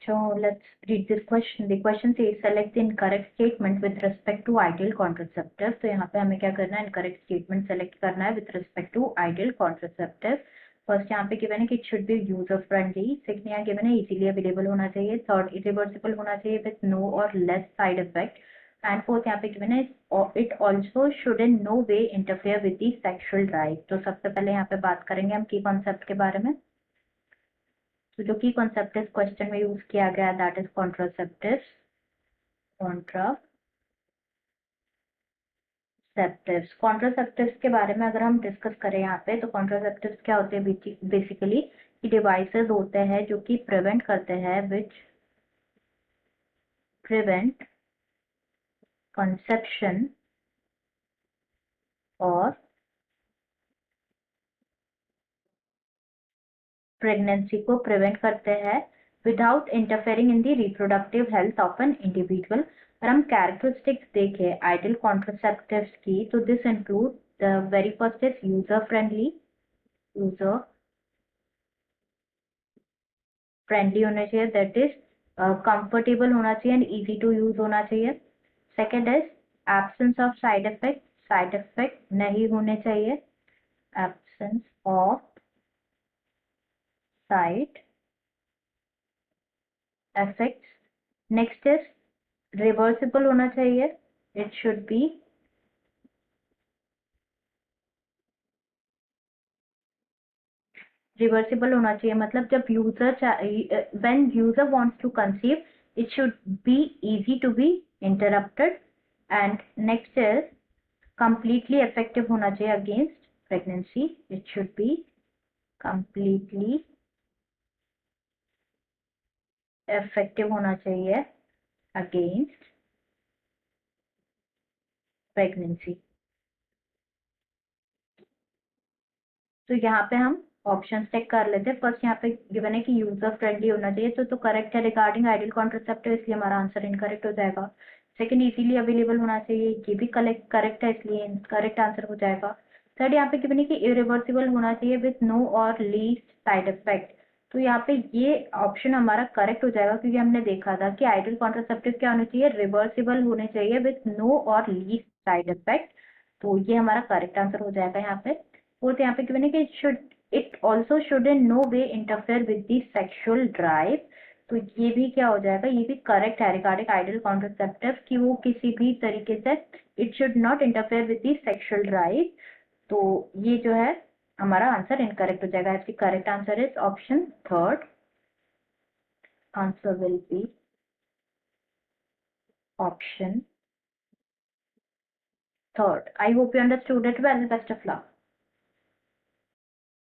So let's read this question. The question says select the incorrect statement with respect to ideal contraceptive. तो यहाँ पे हमें क्या करना है, incorrect statement select करना है with respect to ideal contraceptive. First यहाँ पे गिवन है कि it should be user friendly. Second यहाँ गिवन है इजीली अवेलेबल होना चाहिए. थर्ड इरिवर्सिबल होना चाहिए विथ नो और less side effect. And fourth यहाँ पे गिवन है it also should in no way interfere with the sexual drive. तो सबसे पहले यहाँ पे बात करेंगे हम की कॉन्सेप्ट के बारे में. तो जो की कॉन्सेप्ट इस क्वेश्चन में यूज किया गया दैट इज कॉन्ट्रासेप्टिव्स. कॉन्ट्रासेप्टिव्स के बारे में अगर हम डिस्कस करें यहाँ पे, तो कॉन्ट्रासेप्टिव्स क्या होते हैं बेसिकली कि डिवाइसेस होते हैं जो कि प्रिवेंट करते हैं विच प्रिवेंट कंसेप्शन और प्रेगनेंसी को प्रिवेंट करते हैं without interfering in the reproductive health of an individual. अगर हम कैरेक्टरिस्टिक्स देखें आइडियल कॉन्ट्रासेप्टिव्स की, तो this include the very first is user friendly होना चाहिए, दैट इज कंफर्टेबल होना चाहिए एंड इजी टू यूज होना चाहिए. Second is absence of side effect नहीं होने चाहिए. Absence of side effects. Next is reversible होना चाहिए. इट शुड बी रिवर्सिबल होना चाहिए, मतलब जब when user wants to conceive it should be easy to be interrupted. And next is completely effective होना चाहिए against pregnancy. It should be completely effective होना चाहिए against pregnancy. तो यहाँ पे हम ऑप्शन चेक कर लेते हैं. फर्स्ट यहाँ पे गिवन है कि यूजर फ्रेंडली होना चाहिए, तो करेक्ट है रिगार्डिंग आइडियल कॉन्ट्रासेप्टिव, इसलिए हमारा आंसर इनकरेक्ट हो जाएगा. सेकंड इजीली अवेलेबल होना चाहिए, ये भी करेक्ट है, इसलिए करेक्ट आंसर हो जाएगा. थर्ड यहाँ पे गिवन है कि इरिवर्सिबल होना चाहिए विथ नो और लीस्ट साइड इफेक्ट. तो यहाँ पे ये ऑप्शन हमारा करेक्ट हो जाएगा, क्योंकि हमने देखा था कि आइडियल कॉन्ट्रासेप्टिव क्या होना चाहिए, रिवर्सिबल होने चाहिए विथ नो और लीस्ट साइड इफेक्ट. तो ये हमारा करेक्ट आंसर हो जाएगा यहाँ पे. फोर्थ यहाँ पे गिवन है कि it also should in no way interfere with the sexual drive. तो ये भी क्या हो जाएगा, ये भी करेक्ट है रिगार्डिंग आइडियल कॉन्ट्रासेप्टिव कि वो किसी भी तरीके से it should not interfere with the sexual drive. तो ये जो है हमारा आंसर इनकरेक्ट हो जाएगा. इसकी correct answer is option third. Answer will be option third. I hope you understood it well. Best of luck.